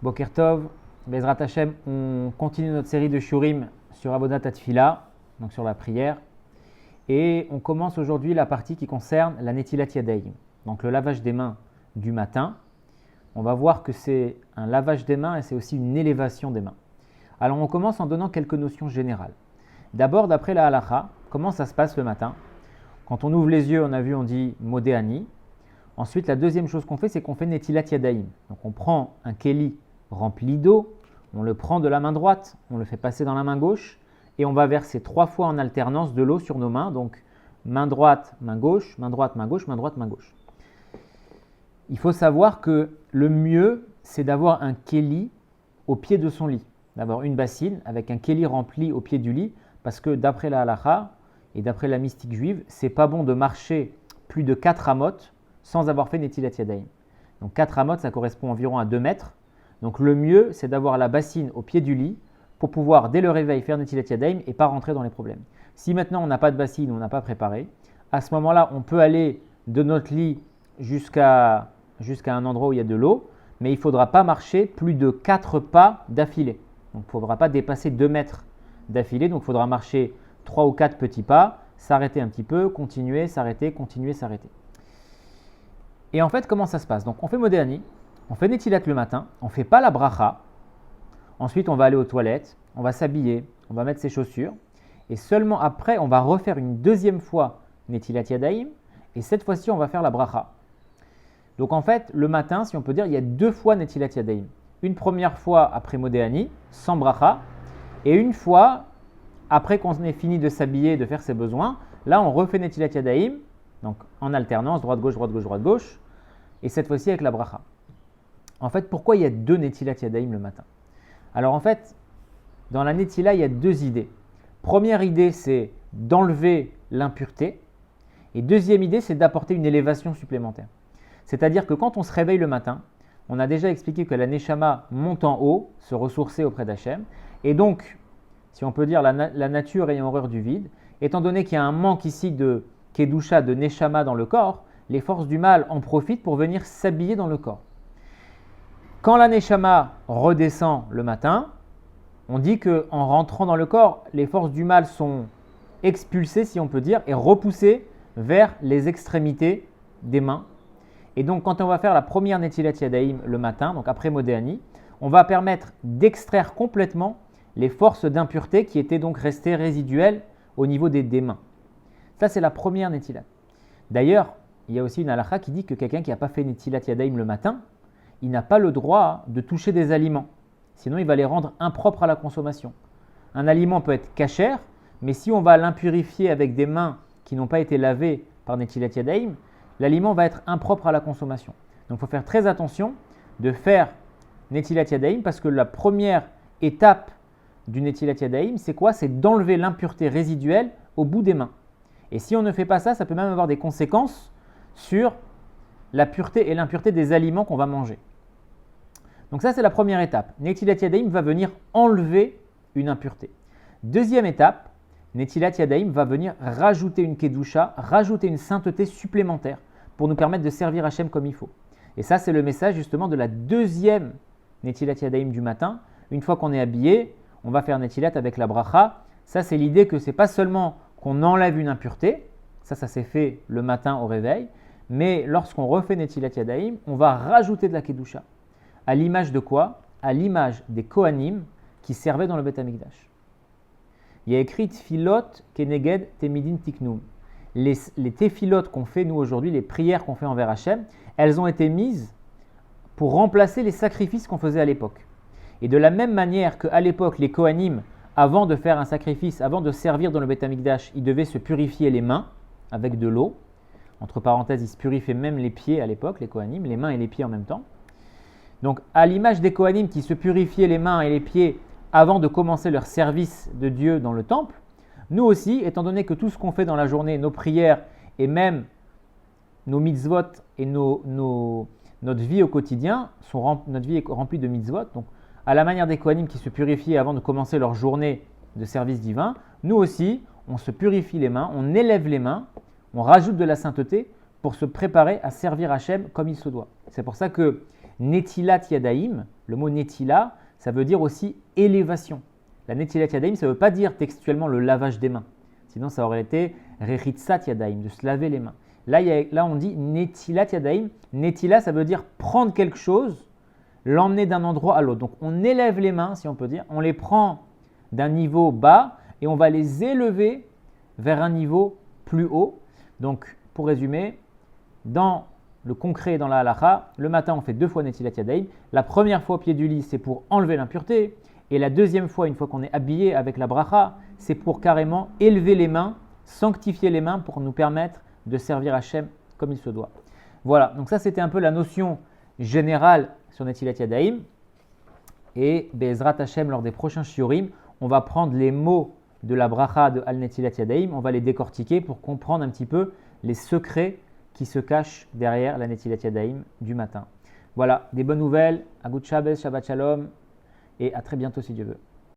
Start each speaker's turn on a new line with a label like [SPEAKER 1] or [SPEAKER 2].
[SPEAKER 1] Boker Tov, Bezrat Hashem, on continue notre série de Shurim sur Avodat Tefila, donc sur la prière. Et on commence aujourd'hui la partie qui concerne la Netilat Yadayim, donc le lavage des mains du matin. On va voir que c'est un lavage des mains et c'est aussi une élévation des mains. Alors on commence en donnant quelques notions générales. D'abord, d'après la halacha, comment ça se passe le matin? Quand on ouvre les yeux, on a vu, on dit Modéani. Ensuite, la deuxième chose qu'on fait, c'est qu'on fait Netilat Yadayim. Donc on prend un keli rempli d'eau, on le prend de la main droite, on le fait passer dans la main gauche et on va verser 3 fois en alternance de l'eau sur nos mains. Donc main droite, main gauche, main droite, main gauche, main droite, main gauche. Il faut savoir que le mieux, c'est d'avoir un keli au pied de son lit, d'avoir une bassine avec un keli rempli au pied du lit, parce que d'après la halacha et d'après la mystique juive, c'est pas bon de marcher plus de 4 amot sans avoir fait Netilat Yadayim. Donc 4 amot, ça correspond environ à 2 mètres. Donc le mieux, c'est d'avoir la bassine au pied du lit pour pouvoir, dès le réveil, faire Netilat Yadayim et pas rentrer dans les problèmes. Si maintenant on n'a pas de bassine ou on n'a pas préparé, à ce moment-là, on peut aller de notre lit jusqu'à un endroit où il y a de l'eau, mais il ne faudra pas marcher plus de 4 pas d'affilée. Donc il ne faudra pas dépasser 2 mètres d'affilée, donc il faudra marcher 3 ou 4 petits pas, s'arrêter un petit peu, continuer, s'arrêter, continuer, s'arrêter. Et en fait, comment ça se passe? Donc on fait Modéani, on fait Netilat le matin, on ne fait pas la bracha, ensuite on va aller aux toilettes, on va s'habiller, on va mettre ses chaussures, et seulement après, on va refaire une deuxième fois Netilat Yadayim, et cette fois-ci, on va faire la bracha. Donc en fait, le matin, si on peut dire, il y a 2 fois Netilat Yadayim. Une première fois après Modéani, sans bracha, et une fois après qu'on ait fini de s'habiller, de faire ses besoins, là on refait Netilat Yadayim, donc en alternance, droite-gauche, droite-gauche, droite-gauche, et cette fois-ci avec la bracha. En fait, pourquoi il y a 2 Netilat Yadayim le matin? Alors en fait, dans la Netila, il y a 2 idées. Première idée, c'est d'enlever l'impureté, et deuxième idée, c'est d'apporter une élévation supplémentaire. C'est-à-dire que quand on se réveille le matin, on a déjà expliqué que la Neshama monte en haut, se ressourcer auprès d'Hachem, et donc, si on peut dire la nature ayant horreur du vide, étant donné qu'il y a un manque ici de Kedusha, de Neshama dans le corps, les forces du mal en profitent pour venir s'habiller dans le corps. Quand la Neshama redescend le matin, on dit qu'en rentrant dans le corps, les forces du mal sont expulsées, si on peut dire, et repoussées vers les extrémités des mains. Et donc, quand on va faire la première Netilat Yadayim le matin, donc après Modéani, on va permettre d'extraire complètement les forces d'impureté qui étaient donc restées résiduelles au niveau des mains. Ça, c'est la première Netilat. D'ailleurs, il y a aussi une halakha qui dit que quelqu'un qui n'a pas fait Netilat Yadayim le matin, il n'a pas le droit de toucher des aliments. Sinon, il va les rendre impropres à la consommation. Un aliment peut être kasher, mais si on va l'impurifier avec des mains qui n'ont pas été lavées par Netilat Yadayim, l'aliment va être impropre à la consommation. Donc, il faut faire très attention de faire Netilat Yadayim parce que la première étape du Netilat Yadayim, c'est quoi? C'est d'enlever l'impureté résiduelle au bout des mains. Et si on ne fait pas ça, ça peut même avoir des conséquences sur la pureté et l'impureté des aliments qu'on va manger. Donc ça, c'est la première étape. Netilat Yadayim va venir enlever une impureté. Deuxième étape, Netilat Yadayim va venir rajouter une kedusha, rajouter une sainteté supplémentaire pour nous permettre de servir Hachem comme il faut. Et ça, c'est le message justement de la deuxième Netilat Yadayim du matin. Une fois qu'on est habillé, on va faire Netilat avec la bracha. Ça, c'est l'idée que ce n'est pas seulement qu'on enlève une impureté, ça s'est fait le matin au réveil, mais lorsqu'on refait Netilat Yadayim, on va rajouter de la kedusha. À l'image de quoi? À l'image des Kohanim qui servaient dans le Beth Amikdash. Il y a écrit Tfilot Keneged Temidin Tiknum. Les tefilot qu'on fait nous aujourd'hui, les prières qu'on fait envers Hachem, elles ont été mises pour remplacer les sacrifices qu'on faisait à l'époque. Et de la même manière qu'à l'époque, les Kohanim, avant de faire un sacrifice, avant de servir dans le Beth Amikdash, ils devaient se purifier les mains avec de l'eau. Entre parenthèses, ils se purifiaient même les pieds à l'époque, les Kohanim, les mains et les pieds en même temps. Donc, à l'image des Kohanim qui se purifiaient les mains et les pieds avant de commencer leur service de Dieu dans le temple, nous aussi, étant donné que tout ce qu'on fait dans la journée, nos prières et même nos mitzvot et notre vie au quotidien, notre vie est remplie de mitzvot. Donc, à la manière des Kohanim qui se purifiaient avant de commencer leur journée de service divin, nous aussi, on se purifie les mains, on élève les mains, on rajoute de la sainteté pour se préparer à servir Hachem comme il se doit. C'est pour ça que Netilat Yadaim, le mot Netila, ça veut dire aussi élévation. La Netilat Yadaim, ça ne veut pas dire textuellement le lavage des mains. Sinon, ça aurait été Rechitsat Yadaim, de se laver les mains. Là, on dit Netilat Yadaim. Netila, ça veut dire prendre quelque chose, l'emmener d'un endroit à l'autre. Donc, on élève les mains, si on peut dire, on les prend d'un niveau bas et on va les élever vers un niveau plus haut. Donc, pour résumer, dans le concret, dans la halakha, le matin, on fait 2 fois Netilat Yadaim. La première fois au pied du lit, c'est pour enlever l'impureté. Et la deuxième fois, une fois qu'on est habillé avec la bracha, c'est pour carrément élever les mains, sanctifier les mains pour nous permettre de servir Hachem comme il se doit. Voilà, donc ça c'était un peu la notion générale sur Netilat Yadaim. Et Be'ezrat Hachem, lors des prochains shiurim, on va prendre les mots de la bracha de Al Netilat Yadaim, on va les décortiquer pour comprendre un petit peu les secrets qui se cachent derrière la Netilat Yadaim du matin. Voilà, des bonnes nouvelles, Agut Shabbos, Shabbat Shalom, et à très bientôt si Dieu veut.